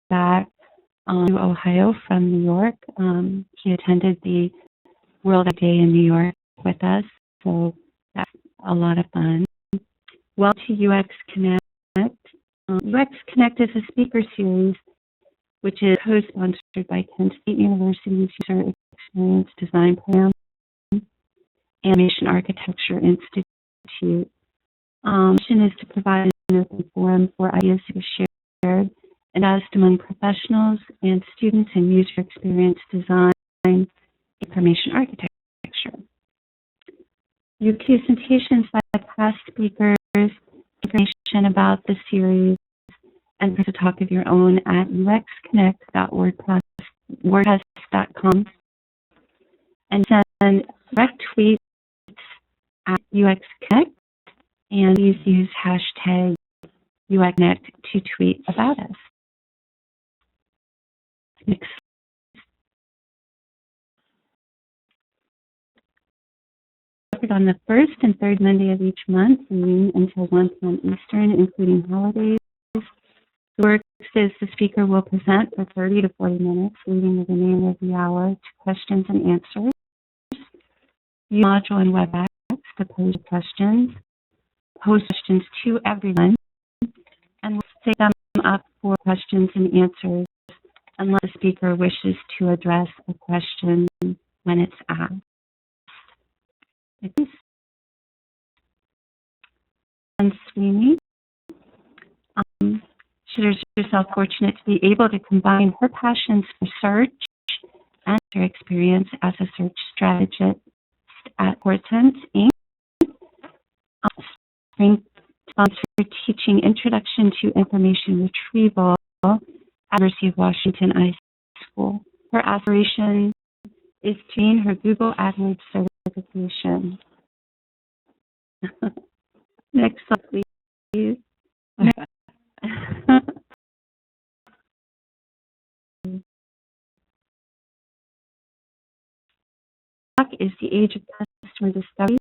back to Ohio from New York. He attended the World Day in New York with us, so that's a lot of fun. Welcome to UX Connect. UX Connect is a speaker series which is co-sponsored by Kent State University's User Experience Design Program and Animation Architecture Institute. The mission is to provide an open forum for ideas to be shared and asked among professionals and students in user experience design, information architecture. Your presentations by past speakers, information about the series, and a talk of your own at uxconnect.wordpress.com, and send direct tweets at UXConnect, and please use hashtag UXConnect to tweet about us. Next. On the first and third Monday of each month, meeting until 1 p.m. Eastern, including holidays. The work says the speaker will present for 30 to 40 minutes, leading the remainder of the hour to questions and answers. Use module and WebEx to pose questions. Post questions to everyone, and we'll take them up for questions and answers unless the speaker wishes to address a question when it's asked. And Sweeny, she considers herself fortunate to be able to combine her passions for search and her experience as a search strategist at Portent, Inc. Sponsored teaching Introduction to Information Retrieval at University of Washington I School. Her aspiration is to gain her Google AdWords certification. Next slide, please. Is the age of customer discovery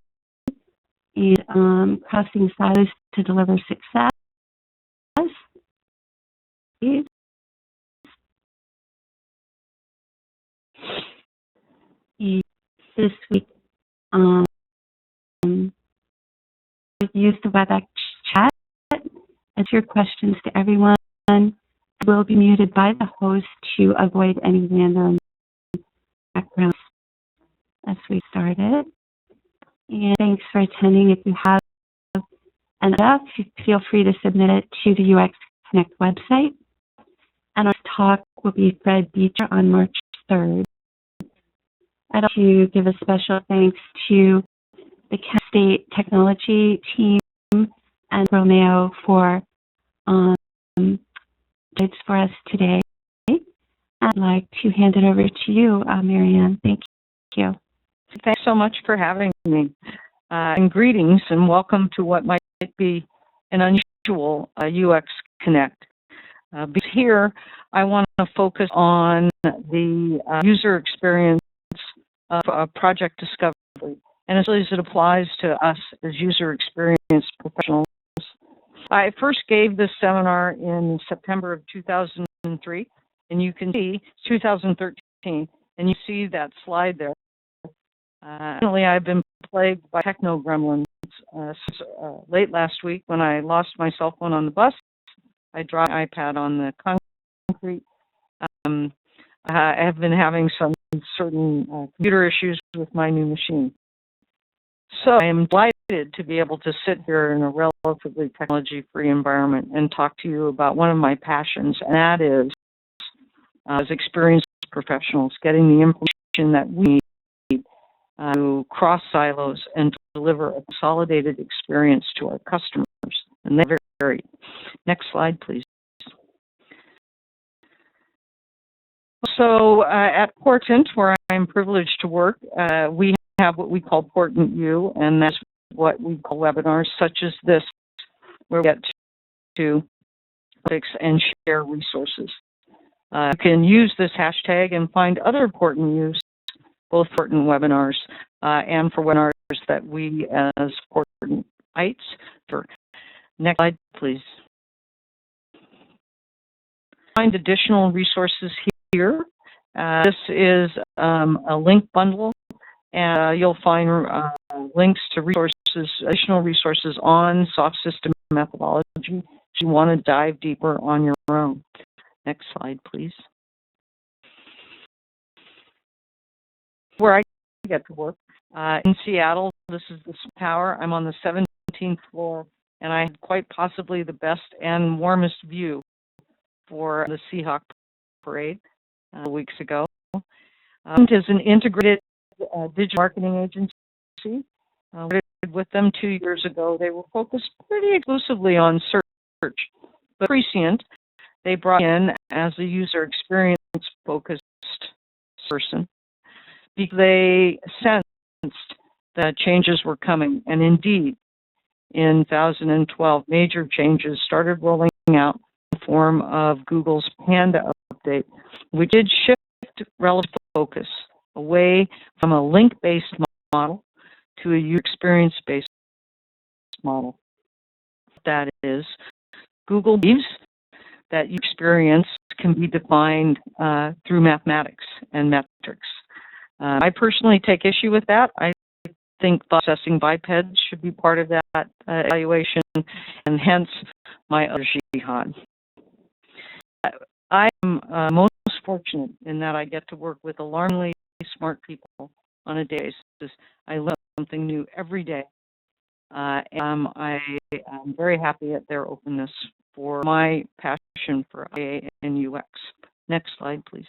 and crossing silos to deliver success. This week, use the WebEx chat. Answer questions to everyone. Will be muted by the host to avoid any random backgrounds as we started. And thanks for attending. If you have an up, feel free to submit it to the UX Connect website. And our talk will be Fred Beecher on March 3rd. I'd like to give a special thanks to the Kent State Technology team and Romeo for guides for us today. I'd like to hand it over to you, Marianne. Thank you. Thanks so much for having me. And greetings and welcome to what might be an unusual UX Connect. Because here I want to focus on the user experience of project discovery, and as it applies to us as user experience professionals. I first gave this seminar in September of 2003, and you can see 2013, and you see that slide there. Recently, I've been plagued by techno gremlins. Since late last week, when I lost my cell phone on the bus, I dropped my iPad on the concrete. I have been having some certain computer issues with my new machine. So I am delighted to be able to sit here in a relatively technology-free environment and talk to you about one of my passions, and that is, as experienced professionals, getting the information that we need to cross silos and to deliver a consolidated experience to our customers. And they're very. Next slide, please. So at Portent, where I'm privileged to work, we have what we call Portent U, and that's what we call webinars such as this, where we get to fix and share resources. You can use this hashtag and find other Portent U's, both Portent webinars and for webinars that we as Portentites for. Next slide, please. find additional resources here. This is a link bundle, and you'll find links to resources, additional resources on soft system methodology if you want to dive deeper on your own. Next slide, please. Where I get to work in Seattle, this is the tower. I'm on the 17th floor, and I had quite possibly the best and warmest view for the Seahawk Parade weeks ago. It is an integrated digital marketing agency. We did with them 2 years ago. They were focused pretty exclusively on search, but Prescient they brought in as a user experience focused person because they sensed that changes were coming, and indeed, in 2012, major changes started rolling out in the form of Google's Panda update, which did shift relative focus away from a link-based model to a user experience-based model. That is, Google believes that user experience can be defined through mathematics and metrics. I personally take issue with that. I think processing bipeds should be part of that evaluation, and hence my other jihad. I am most fortunate in that I get to work with alarmingly smart people on a daily basis. I learn something new every day. I am very happy at their openness for my passion for IA and UX. Next slide, please.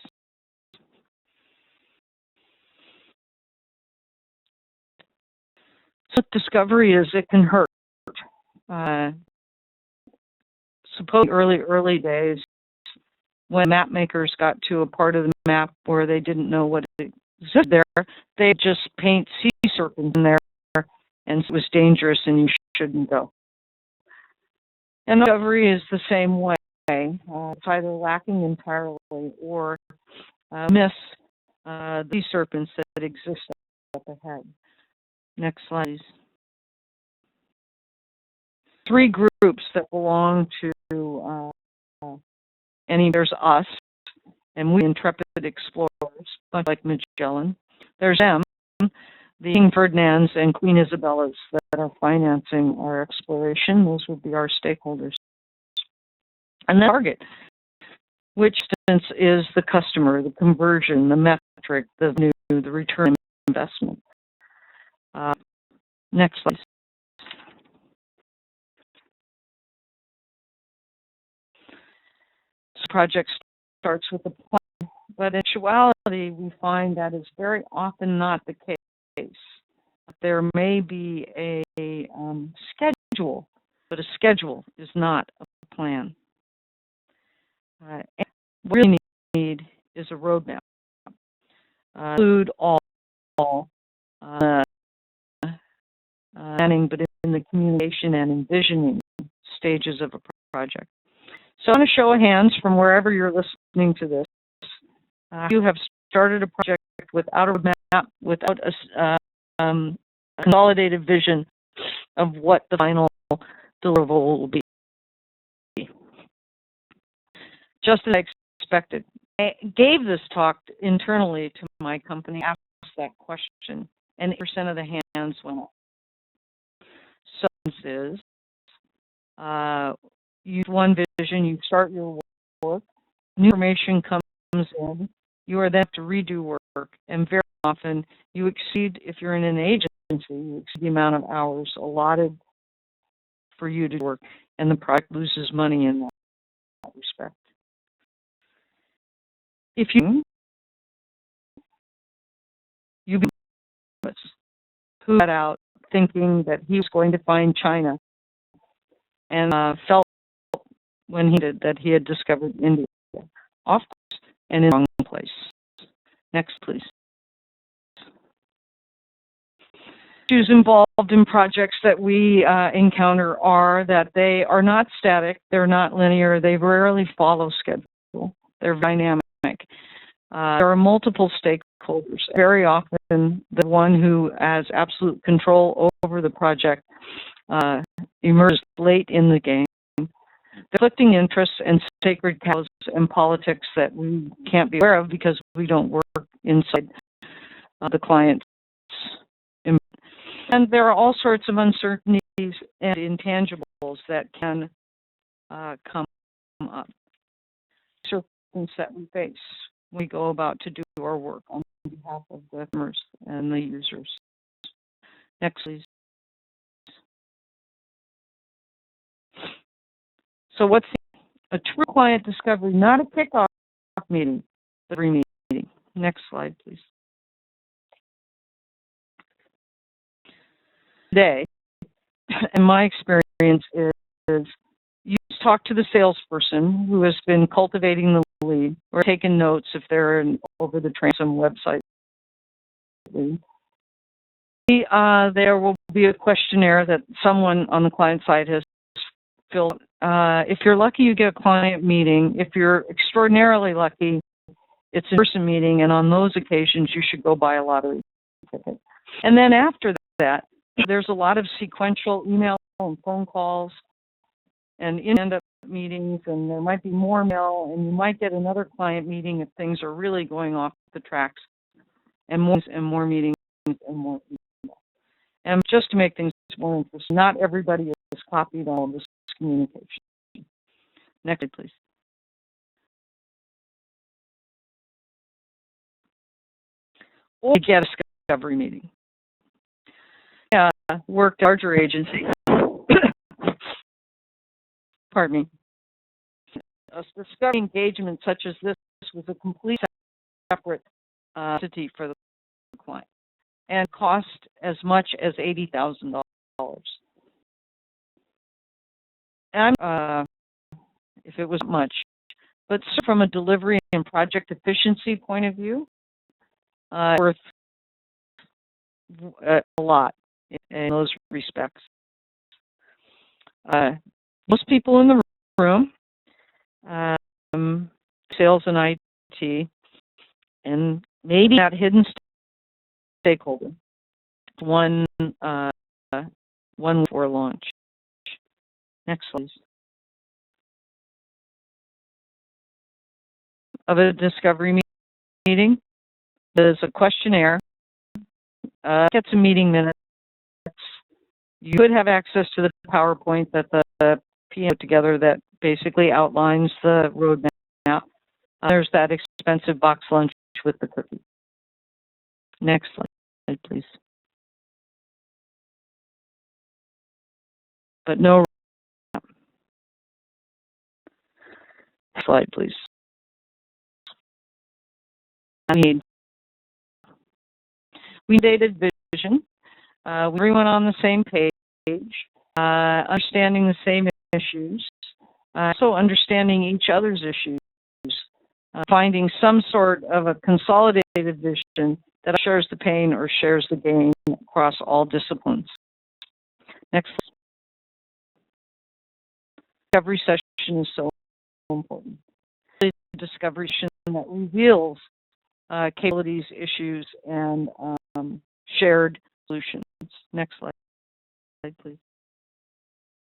So discovery is it can hurt. Suppose early days, when map makers got to a part of the map where they didn't know what existed there, they just paint sea serpents in there, and it was dangerous and you shouldn't go. And discovery is the same way. It's either lacking entirely or miss the sea serpents that exist up ahead. Next slide, please. 3 groups that belong to there's us, and we intrepid explorers, much like Magellan. There's them, the King Ferdinands and Queen Isabellas that are financing our exploration. Those would be our stakeholders. And the target, which instance is the customer, the conversion, the metric, the return on investment. Next slide. This project starts with a plan, but in actuality, we find that is very often not the case. There may be a schedule, but a schedule is not a plan. And what we really need is a roadmap. Include all planning, but in the communication and envisioning stages of a project. So I want to show of hands from wherever you're listening to this. You have started a project without a roadmap, without a consolidated vision of what the final deliverable will be. Just as I expected. I gave this talk internally to my company, asked that question, and 8% of the hands went up. So this is, you have one vision, you start your work, new information comes in, you are then to redo work, and very often you exceed, if you're in an agency, you exceed the amount of hours allotted for you to work, and the project loses money in that respect. If you who got out thinking that he was going to find China and felt when he did that he had discovered India, off course, and in the wrong place. Next, please. Issues involved in projects that we encounter are that they are not static, they're not linear, they rarely follow schedule, they're dynamic. There are multiple stakeholders. Very often, the one who has absolute control over the project emerges late in the game. conflicting interests and sacred cows and politics that we can't be aware of because we don't work inside the client's. And there are all sorts of uncertainties and intangibles that can come up. Things that we face when we go about to do our work on behalf of the customers and the users. Next, please. So what's a true client discovery? Not a kickoff meeting, but a re-meeting. Next slide, please. Today, in my experience, is you talk to the salesperson who has been cultivating the lead or taking notes if they're over the transom website lead. There will be a questionnaire that someone on the client side has filled. If you're lucky, you get a client meeting. If you're extraordinarily lucky, it's an in-person meeting, and on those occasions, you should go buy a lottery ticket. And then after that, there's a lot of sequential email and phone calls and end-up meetings, and there might be more mail, and you might get another client meeting if things are really going off the tracks, and more meetings and more email. And just to make things more interesting, not everybody is copied on this communication. Next slide, please. Or get a discovery meeting. Worked at a larger agency. Pardon me. A discovery engagement such as this was a complete separate entity for the client and cost as much as $80,000. And if it was much, but from a delivery and project efficiency point of view, worth a lot in those respects. Most people in the room, sales and IT, and maybe that hidden stakeholder, one for launch. Next slide. Of a discovery meeting, there's a questionnaire, gets a meeting minutes. You could have access to the PowerPoint that the PM put together that basically outlines the roadmap. There's that expensive box lunch with the cookie. Next slide, please. But no. Next slide, please. We dated vision. Everyone on the same page, understanding the same issues, so understanding each other's issues, finding some sort of a consolidated vision that shares the pain or shares the gain across all disciplines. Next. Discovery session is so important. The discovery session that reveals capabilities, issues, and shared solutions. Next slide, please.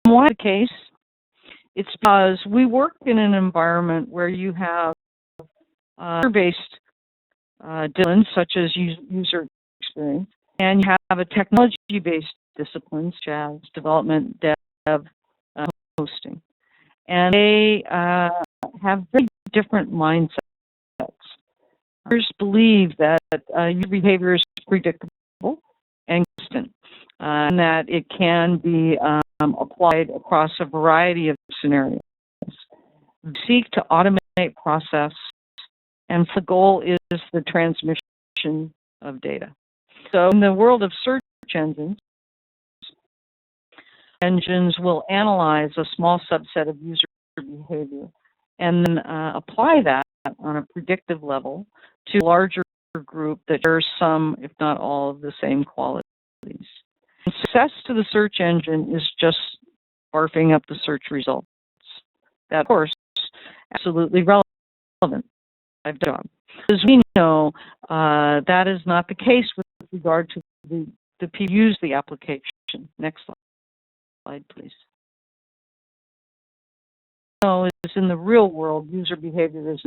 Why the case? It's because we work in an environment where you have user-based disciplines such as user experience, and you have a technology-based disciplines such as development, dev, hosting, and they have very different mindsets. Others believe that user behavior is predictable and consistent, and that it can be applied across a variety of scenarios. We seek to automate process, and the goal is the transmission of data. So in the world of search engines will analyze a small subset of user behavior and then apply that on a predictive level to a larger group that shares some, if not all, of the same qualities. And success to the search engine is just barfing up the search results. That, of course, absolutely relevant. I've done. As we know, that is not the case with regard to the people who use the application. Next slide, please. know is in the real world, user behavior is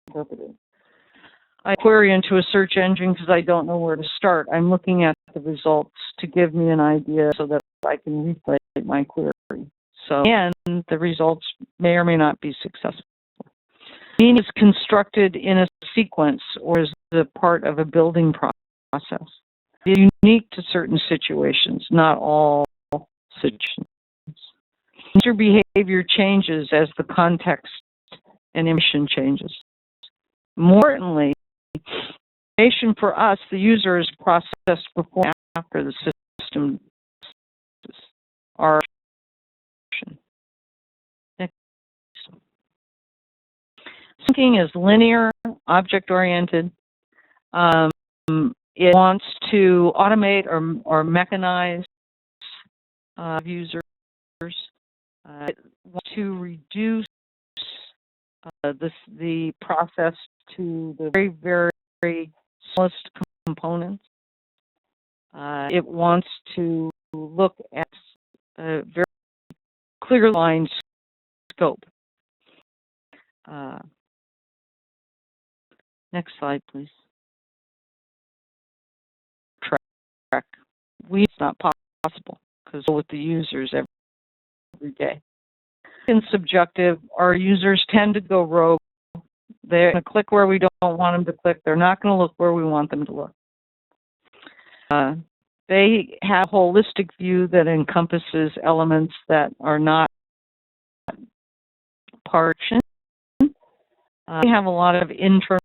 interpreted. I query into a search engine because I don't know where to start. I'm looking at the results to give me an idea so that I can replay my query. So, and the results may or may not be successful. Meaning is constructed in a sequence or is a part of a building process. It's unique to certain situations, not all situations. User behavior changes as the context and information changes. More importantly, information for us, the user, is processed before and after the system. Our thinking is linear, object-oriented. It wants to automate or mechanize users. It wants to reduce the process to the very, very smallest components. It wants to look at a very clear line scope. Next slide, please. Track. It's not possible because with the users every day. In subjective, our users tend to go rogue. They're going to click where we don't want them to click. They're not going to look where we want them to look. They have a holistic view that encompasses elements that are not part. They have a lot of internal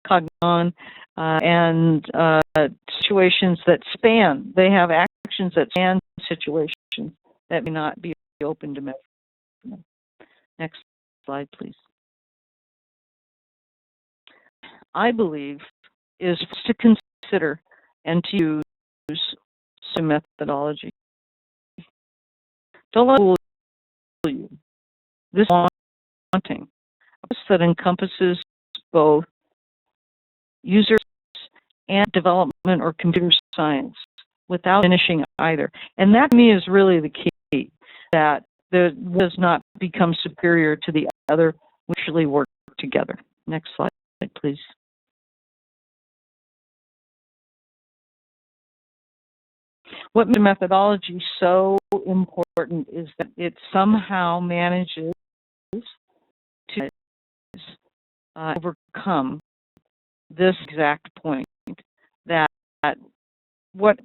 cognition and situations that span. They have actions that span situations that may not be open to measurement. Next slide, please. I believe is to consider and to use some methodology. Don't let it fool you. This wanting that encompasses both user and development or computer science without finishing either. And that to me is really the key, that one does not become superior to the other. We actually work together. Next slide, please. What makes methodology so important is that it somehow manages to overcome this exact point, that what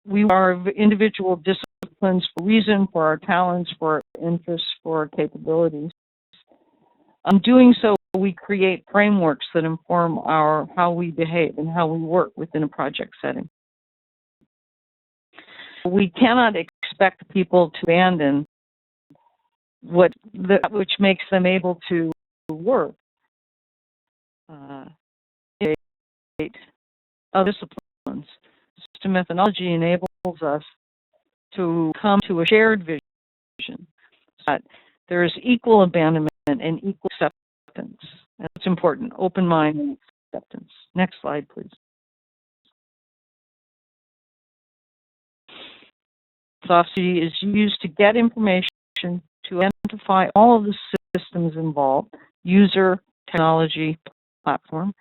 we are individual disciplines for reason, for our talents, for our interests, for our capabilities. In doing so, we create frameworks that inform how we behave and how we work within a project setting. We cannot expect people to abandon which makes them able to work. Other disciplines. System methodology enables us to come to a shared vision that there is equal abandonment and equal acceptance. That's important. Open mind and acceptance. Next slide, please. Software is used to get information to identify all of the systems involved, user, technology, platform,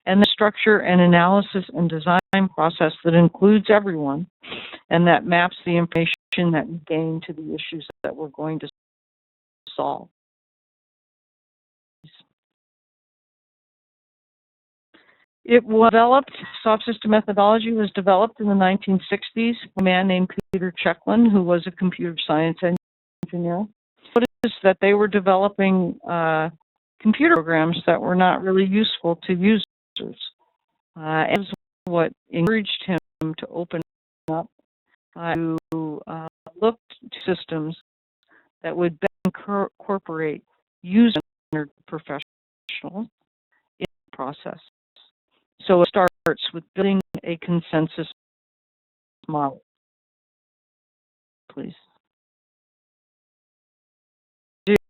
and the structure and analysis and design process that includes everyone and that maps the information that we gain to the issues that we're going to solve. It was developed, soft system methodology was developed in the 1960s by a man named Peter Checkland, who was a computer science engineer. Noticed that they were developing computer programs that were not really useful to users. And that's what encouraged him to open up to look to systems that would incorporate user-centered professionals in the process. So it starts with building a consensus model. Please.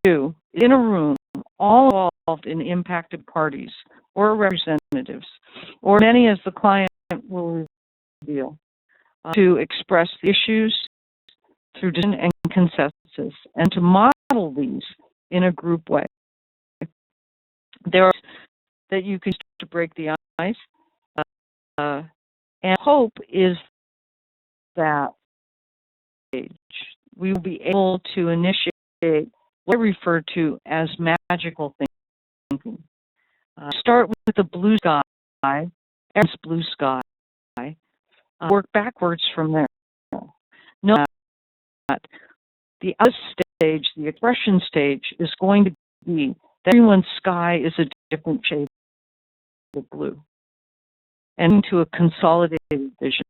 In a room, all involved in impacted parties or representatives, or many as the client will reveal, to express the issues through decision and consensus, and to model these in a group way. There are that you can use to break the ice, and hope is that we will be able to initiate what I refer to as magical thinking. Start with the blue sky, everyone's blue sky, work backwards from there. Know that the other stage, the expression stage, is going to be that everyone's sky is a different shade of blue, and into a consolidated vision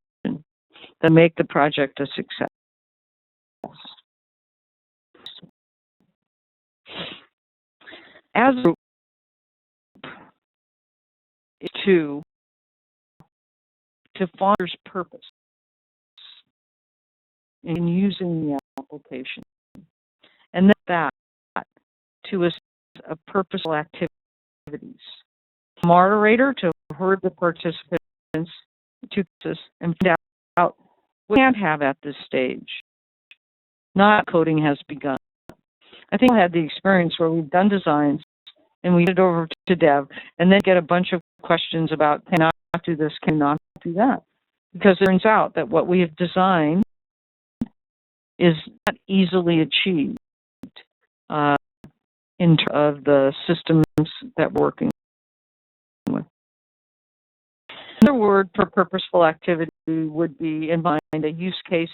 that make the project a success. As a group, to foster's purpose in using the application, and that to assist a purposeful activities. Moderator to herd the participants to and find out what we can't have at this stage. Not coding has begun. I think I had the experience where we've done designs and we get it over to dev and then get a bunch of questions about can I do this, can not do that. Because it turns out that what we have designed is not easily achieved in terms of the systems that we're working with. Another word for purposeful activity would be in mind a use case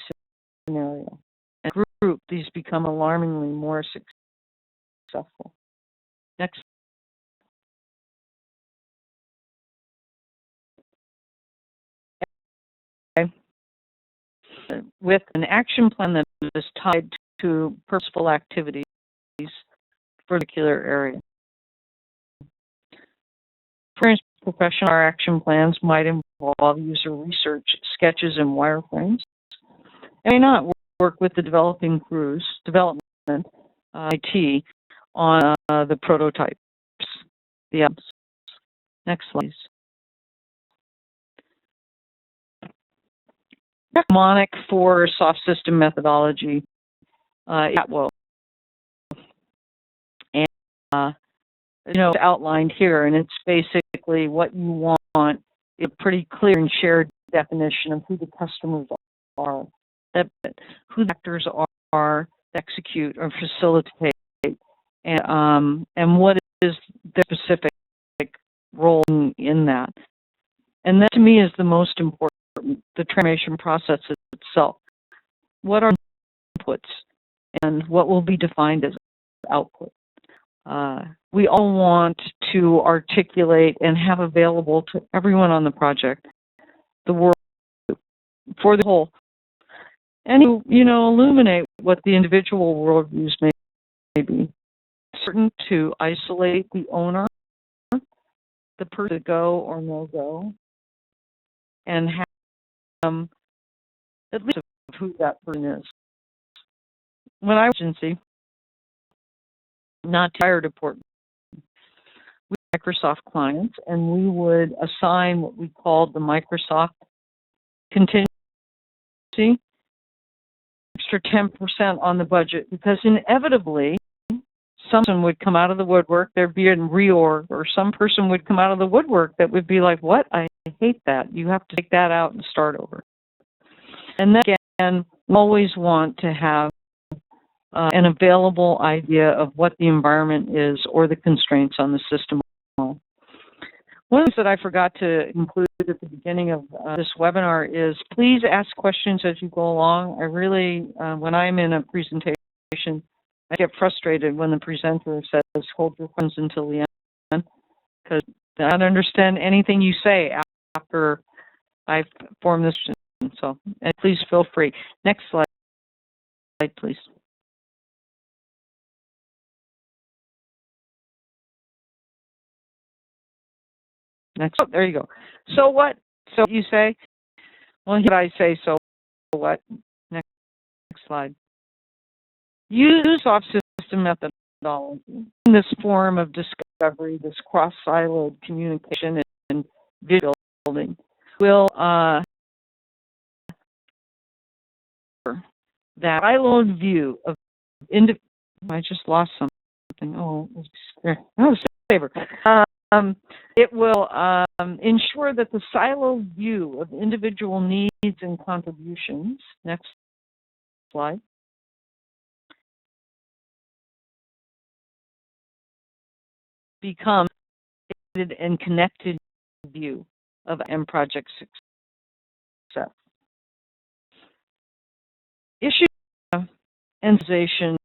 scenario. And group, these become alarmingly more successful. Next. Okay. With an action plan that is tied to purposeful activities for a particular area. For instance, professional action plans might involve user research, sketches, and wireframes. It may not work with the development, IT, on the prototypes. The apps. Next slide. Mnemonic for soft system methodology. Well, and it's outlined here, and it's basically what you want. A pretty clear and shared definition of who the customers are, who the actors are that execute or facilitate, and what is their specific role in that. And that, to me, is the most important. The transformation process itself. What are inputs and what will be defined as output? We all want to articulate and have available to everyone on the project the world for the whole, and illuminate what the individual worldviews may be. Certain to isolate the owner, the person to go or no go, and have at least of who that person is. When I was agency, not tired of Portland, we had Microsoft clients, and we would assign what we called the Microsoft contingency, extra 10% on the budget, because inevitably someone would come out of the woodwork, there'd be a reorg, or some person would come out of the woodwork that would be like, what? I hate that. You have to take that out and start over. And then again, we always want to have an available idea of what the environment is or the constraints on the system. One of the things that I forgot to include at the beginning of this webinar is please ask questions as you go along. I really, when I'm in a presentation, I get frustrated when the presenter says, hold your questions until the end, because I don't understand anything you say after I form this. So please feel free. Next slide, please. Next. Oh, there you go. So what? So you say? Well, here I say, so what? Next slide. Use soft system methodology in this form of discovery, this cross-siloed communication and video building will that siloed view of I just lost some. something. Oh, there. Oh, saver. It will ensure that the siloed view of individual needs and contributions, next slide, become and connected view of M project success. Issues and organization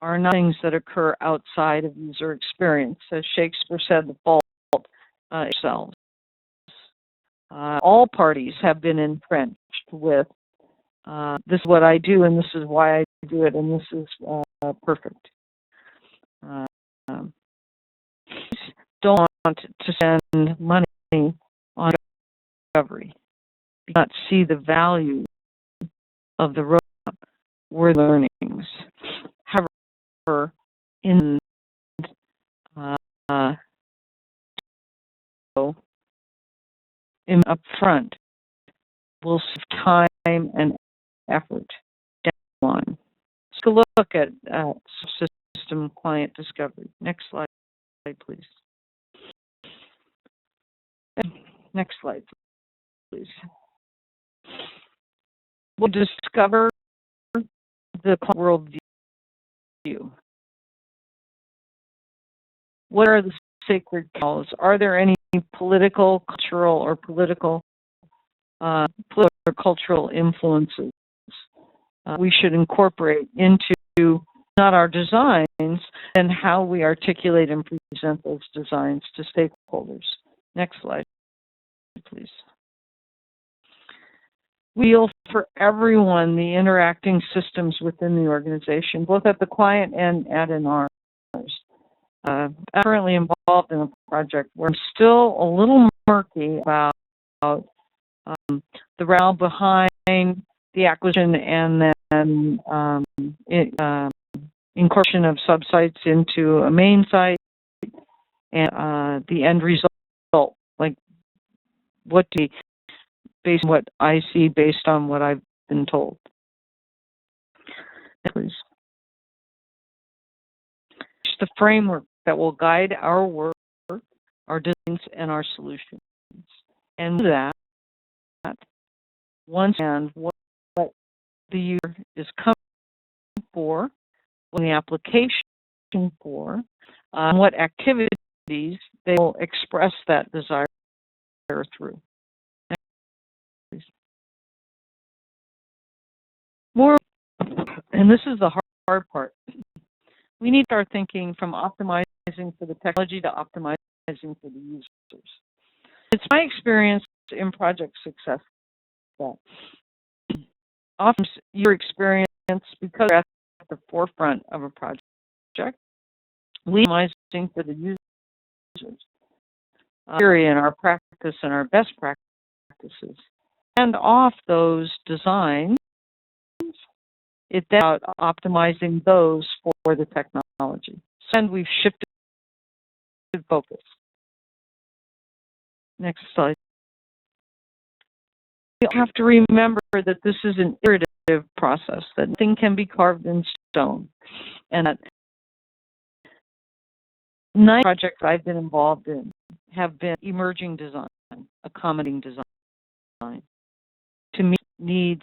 are not things that occur outside of user experience. As Shakespeare said, the fault yourselves. All parties have been entrenched with this is what I do, and this is why I do it, and this is perfect. Don't want to spend money on discovery. You not see the value of the roadmap or learnings. However, in upfront, we'll save time and effort down the line. Let's take a look at system client discovery. Next slide, please. Next slide, please. We'll discover the world view. What are the sacred cows? Are there any political, cultural, or cultural influences we should incorporate into not our designs and how we articulate and present those designs to stakeholders? Next slide, please. We feel for everyone the interacting systems within the organization, both at the client and in ours. I'm currently involved in a project where I'm still a little murky about the rationale behind the acquisition and then incorporation of subsites into a main site and the end result. Like, what do based on what I see, based on what I've been told. Please. It's the framework that will guide our work, our designs, and our solutions. And with that, once and what the user is coming for, what the application for, what activities they will express that desire through. More, and this is the hard part, we need to start thinking from optimizing for the technology to optimizing for the users. It's my experience in project success that often your experience, because you're at the forefront of a project, we are optimizing for the users. In our practice and our best practices, and off those designs, it's about optimizing those for the technology. And we've shifted focus. Next slide. You have to remember that this is an iterative process, that nothing can be carved in stone. And that 9 projects I've been involved in have been emerging design, accommodating design, to meet needs,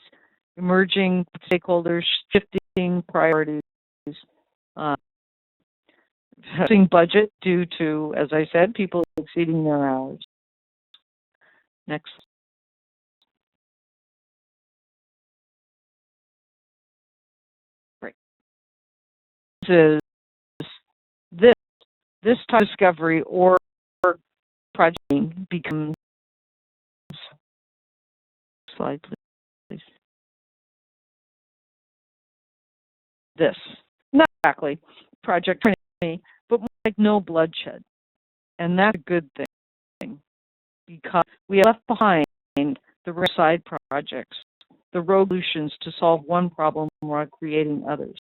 emerging stakeholders, shifting priorities, having budget due to, as I said, people exceeding their hours. Next. Right. This type of discovery or project becomes, slide please. This, not exactly project training, but more like no bloodshed, and that's a good thing because we left behind the side projects, the rogue solutions to solve one problem while creating others.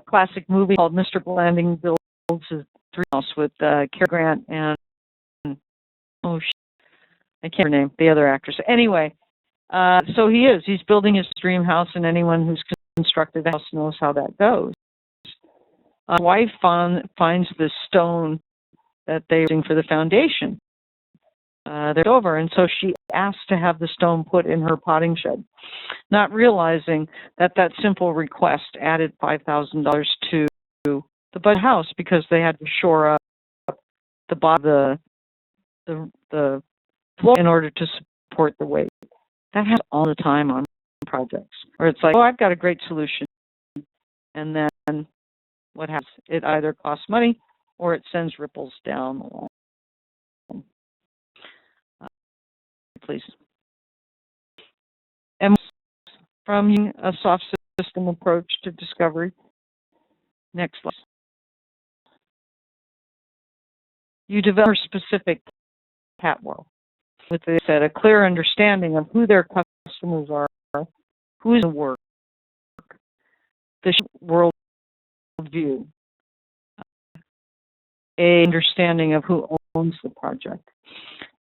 Classic movie called Mr. Blanding Builds His Dream House with Cary Grant and I can't remember her name, the other actress. Anyway, so he's building his dream house, and anyone who's constructed a house knows how that goes. My wife finds this stone that they're using for the foundation. They're over, and so she asked to have the stone put in her potting shed, not realizing that that simple request added $5,000 to the budget house because they had to shore up the bottom of the floor in order to support the weight. That happens all the time on projects, where it's like, oh, I've got a great solution, and then what happens? It either costs money or it sends ripples down the line. Please. And from a soft system approach to discovery. Next slide. You develop a specific cat world with a clear understanding of who their customers are, who's the work, the world view, a understanding of who owns the project,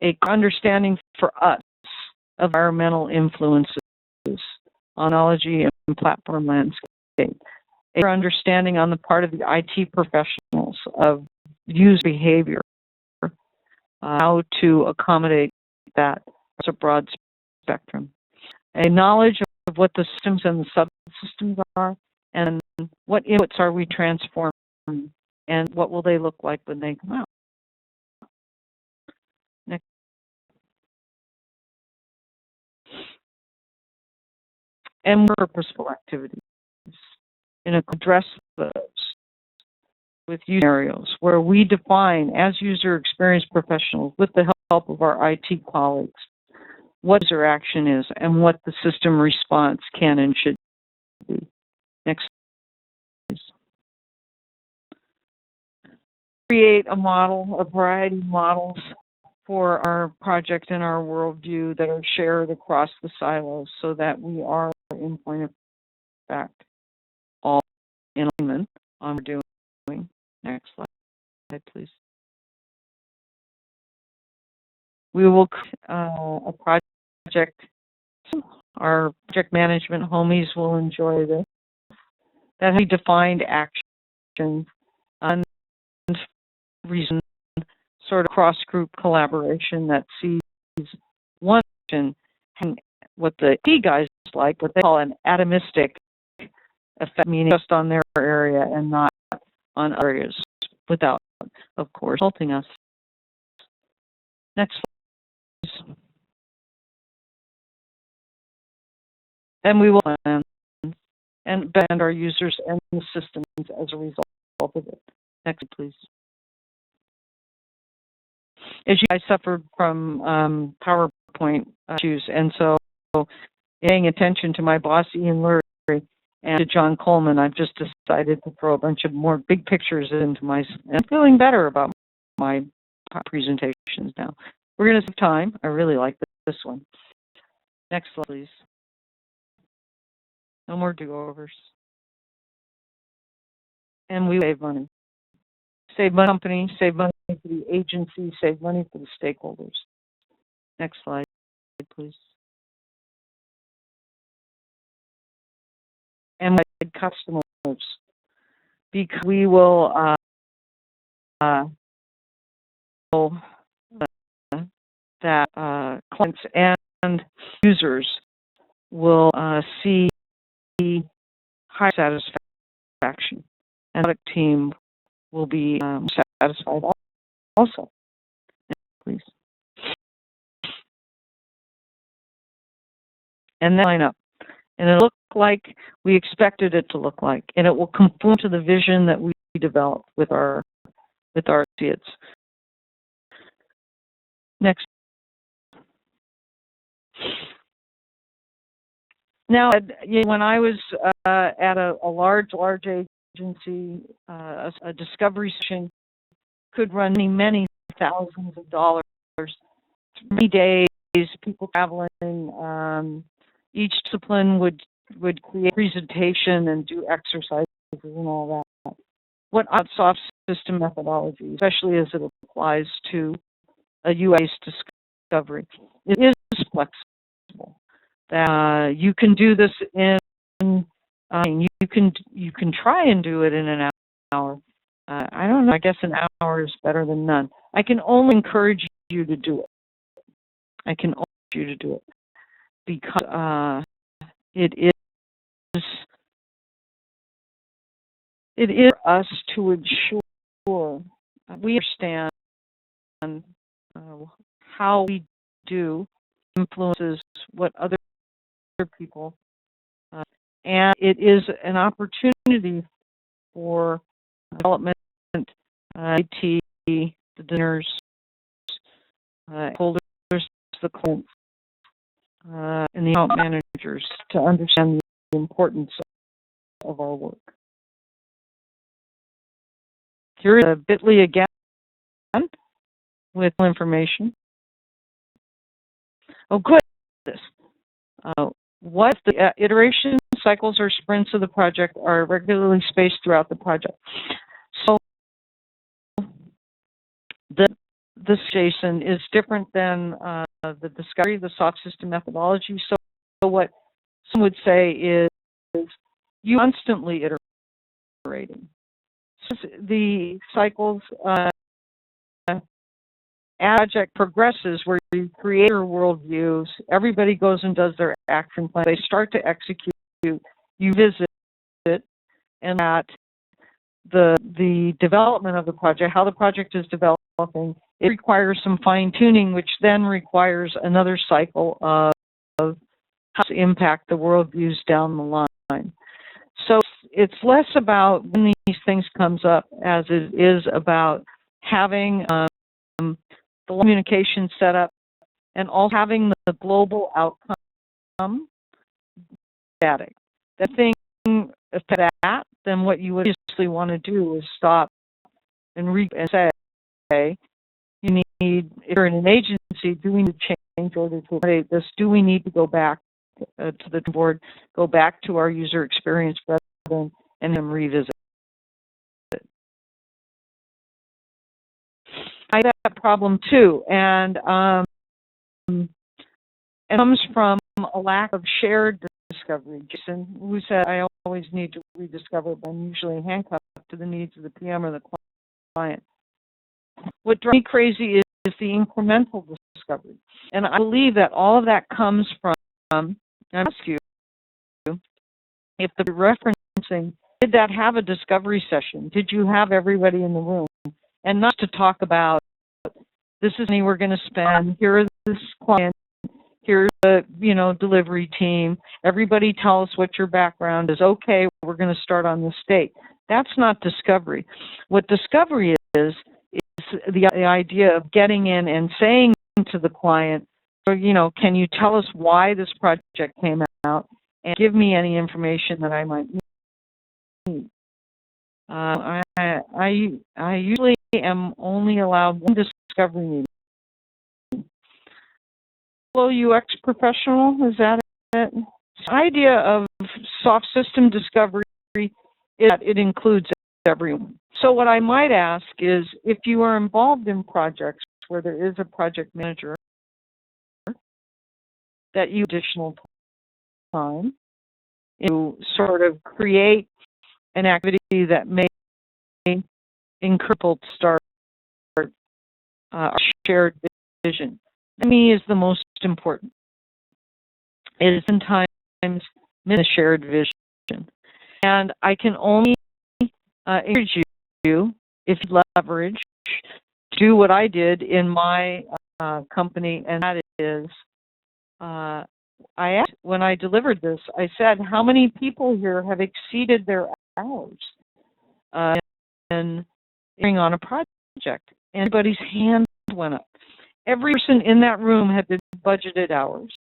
a understanding for us of environmental influences on technology and platform landscape, a understanding on the part of the IT professionals of user behavior, how to accommodate that as a broad spectrum, a knowledge of what the systems and the subsystems are, and what inputs are we transforming, and what will they look like when they come out. Next. And purposeful activities in address those with scenarios where we define as user experience professionals with the help of our IT colleagues what user action is and what the system response can and should be. Next, please. Create a model, a variety of models for our project and our worldview that are shared across the silos so that we are in point of fact all in alignment on what we're doing. Next slide, please. We will a project. Our project management homies will enjoy this. That we defined action and reason, sort of cross-group collaboration that sees one action and what the key guys like, what they call an atomistic effect, meaning just on their area and not on areas, without, of course, helping us. Next slide, please. And we will plan and bend our users and the systems as a result of it. Next, please. As you guys suffered from PowerPoint issues, and so paying attention to my boss, Ian Lurie, and to John Coleman, I've just decided to throw a bunch of more big pictures into my, and I'm feeling better about my presentations now. We're going to save time. I really like this one. Next slide, please. No more do-overs. And we save money. Save money for the company, save money for the agency, save money for the stakeholders. Next slide, please. And with customers, because we will that clients and users will see high satisfaction, and the team will be satisfied also. Please. And then line up. And it'll look like we expected it to look like. And it will conform to the vision that we developed with our associates. Next. Now, when I was at a large agency, a discovery session could run many thousands of dollars. 3 days, people traveling. Each discipline would create a presentation and do exercises and all that. What soft system methodology, especially as it applies to a UX discovery, it is flexible. You can do this in You can try and do it in an hour. I don't know. I guess an hour is better than none. I can only encourage you to do it. I can only encourage you to do it because it is for us to ensure we understand how we do influences what other people, and it is an opportunity for development, IT, the designers, holders, the clients, and the account managers to understand the importance of our work. Here is a bit.ly again with information. Oh, good. What the iteration cycles or sprints of the project are regularly spaced throughout the project. So this, Jason, is different than the discovery, the soft system methodology. So what some would say is you constantly iterating. So the cycles as project progresses, where you create your worldviews, everybody goes and does their action plan. They start to execute. You visit it, and that the development of the project, how the project is developing, it requires some fine tuning, which then requires another cycle of how to impact the worldviews down the line. So it's less about when these things comes up as it is about having the communication set up and also having the global outcome static. That thing, if that, then what you would obviously want to do is stop and say, you need, if you're in an agency, do we need to change order to accommodate this? Do we need to go back to the board, go back to our user experience president and then revisit it? I have that problem too, and it comes from a lack of shared discovery. Jason, who said, I always need to rediscover, but I'm usually handcuffed to the needs of the PM or the client. What drives me crazy is the incremental discovery. And I believe that all of that comes from, I ask you, if the referencing, did that have a discovery session? Did you have everybody in the room? And not to talk about, this is money we're going to spend, here is this client, here's the delivery team, everybody tell us what your background is. Okay, we're going to start on this date. That's not discovery. What discovery is the idea of getting in and saying to the client, can you tell us why this project came out and give me any information that I might need. I usually am only allowed one discovery meeting. Hello, UX professional, is that it? The idea of soft system discovery is that it includes everyone. So what I might ask is, if you are involved in projects where there is a project manager, that you additional time to sort of create an activity that may encourage people to start a shared vision. To me, is the most important. It is sometimes miss a shared vision, and I can only encourage you, if you leverage, to do what I did in my company, and that is, I asked, when I delivered this, I said, how many people here have exceeded their hours in working on a project? Everybody's hand went up. Every person in that room had the budgeted hours.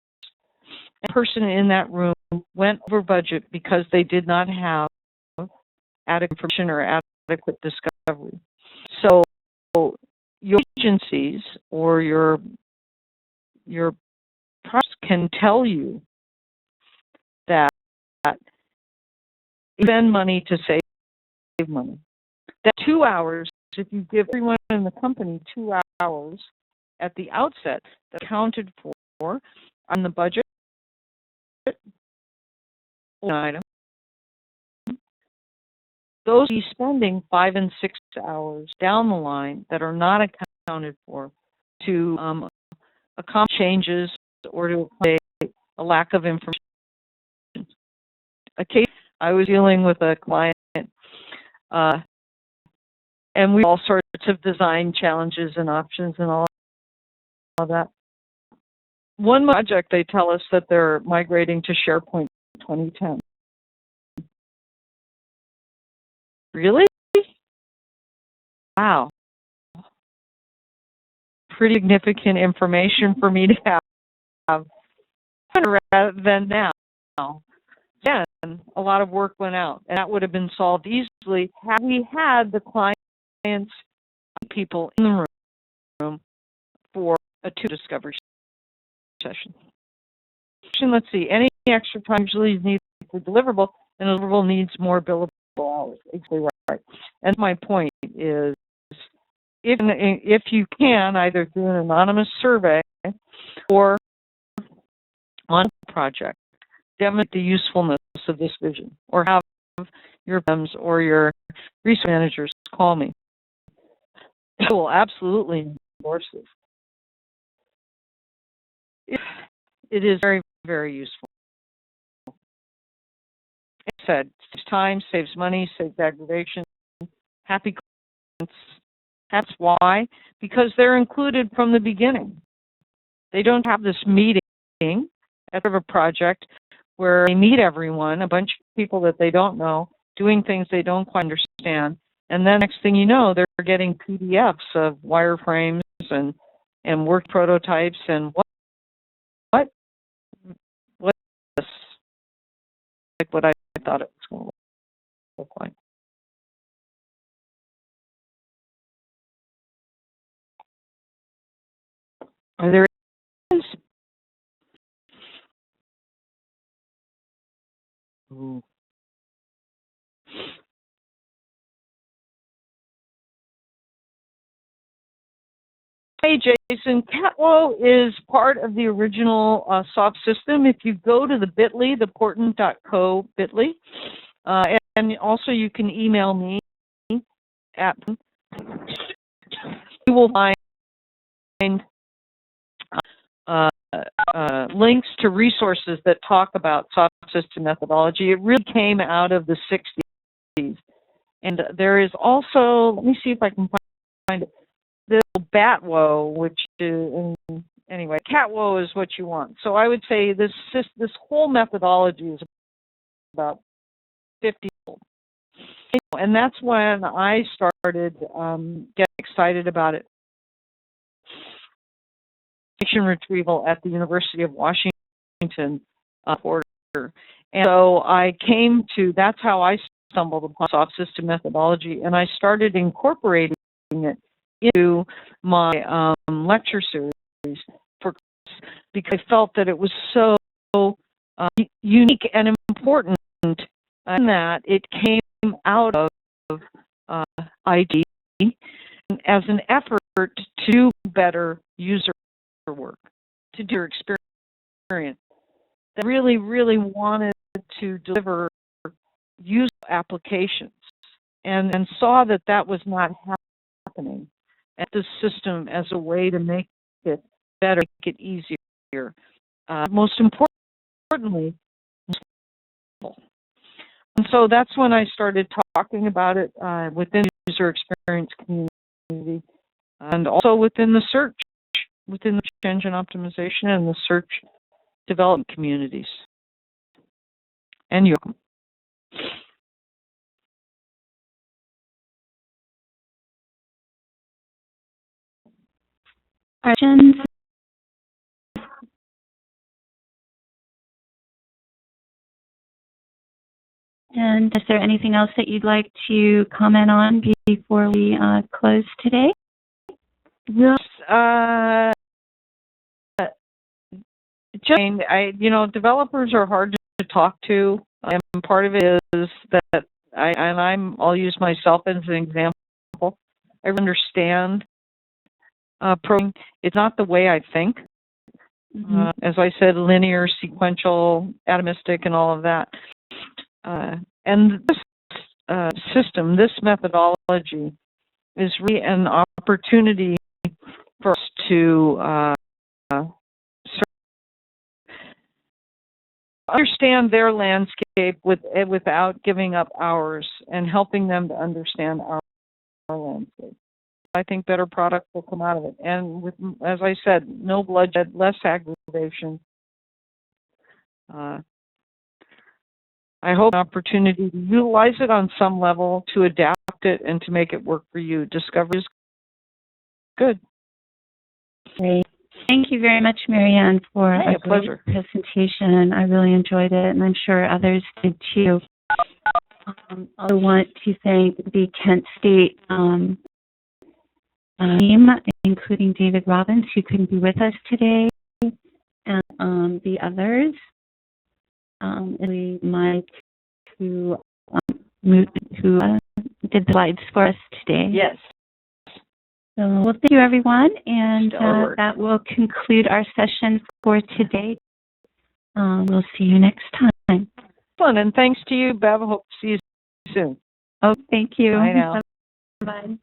Every person in that room went over budget because they did not have adequate information or adequate discovery. So your agencies or your products can tell you that you spend money to save money. That 2 hours, if you give everyone in the company 2 hours at the outset, that's accounted for on the budget item, those will be spending 5 and 6 hours down the line that are not accounted for to accomplish changes or to accommodate a lack of information. A case I was dealing with a client, and we had all sorts of design challenges and options and all of that. One project, they tell us that they're migrating to SharePoint 2010. Really? Wow. Pretty significant information for me to have rather than now. Then a lot of work went out, and that would have been solved easily had we had the clients, people in the room for a 2 discovery session. Let's see, any extra time usually is needed for deliverable, and a deliverable needs more billable hours. Exactly right. And my point is, if you can, either do an anonymous survey or on a project, demonstrate the usefulness of this vision, or have your PMs or your research managers call me. I will absolutely endorse this. It is very, very useful. Like I said, saves time, saves money, saves aggravation, happy clients. That's why, because they're included from the beginning. They don't have this meeting at the project where they meet everyone, a bunch of people that they don't know, doing things they don't quite understand, and then next thing you know, they're getting PDFs of wireframes and work prototypes and what is this? Like what I thought it was going to look like. Are there questions? Ooh. Hey, Jason, Catwo is part of the original soft system. If you go to the bit.ly, the portent.co bit.ly, and also you can email me at, you will find links to resources that talk about soft system methodology. It really came out of the 60s. And there is also, let me see if I can find it, the BATWO, which is, anyway, CATWO is what you want. So I would say this whole methodology is about 50 old. And that's when I started getting excited about it. Retrieval at the University of Washington, Porter. And so I came to, that's how I stumbled upon soft system methodology, and I started incorporating it into my lecture series because I felt that it was so unique and important in that it came out of ID as an effort to do better user work, to do your experience. That really, really wanted to deliver useful applications and saw that that was not happening at the system as a way to make it better, make it easier. Most importantly, and so that's when I started talking about it within the user experience community and also within the search, within the search engine optimization and the search development communities. And you're welcome. Questions? And is there anything else that you'd like to comment on before we close today? Yes, developers are hard to talk to, and part of it is that I'll use myself as an example. I understand programming. It's not the way I think. As I said, linear, sequential, atomistic, and all of that. And this system, this methodology, is really an opportunity for us to understand their landscape without giving up ours, and helping them to understand our landscape. I think better products will come out of it. And with, as I said, no bloodshed, less aggravation. I hope an opportunity to utilize it on some level, to adapt it, and to make it work for you. Discovery is good. Great. Thank you very much, Marianne, for a great pleasure presentation. I really enjoyed it, and I'm sure others did too. I also want to thank the Kent State team, including David Robbins, who couldn't be with us today, and the others. Mike, who did the slides for us today. Yes. So, well, thank you, everyone, and that will conclude our session for today. We'll see you next time. Fun, and thanks to you, Bev. Hope to see you soon. Oh, thank you. Bye now. Bye.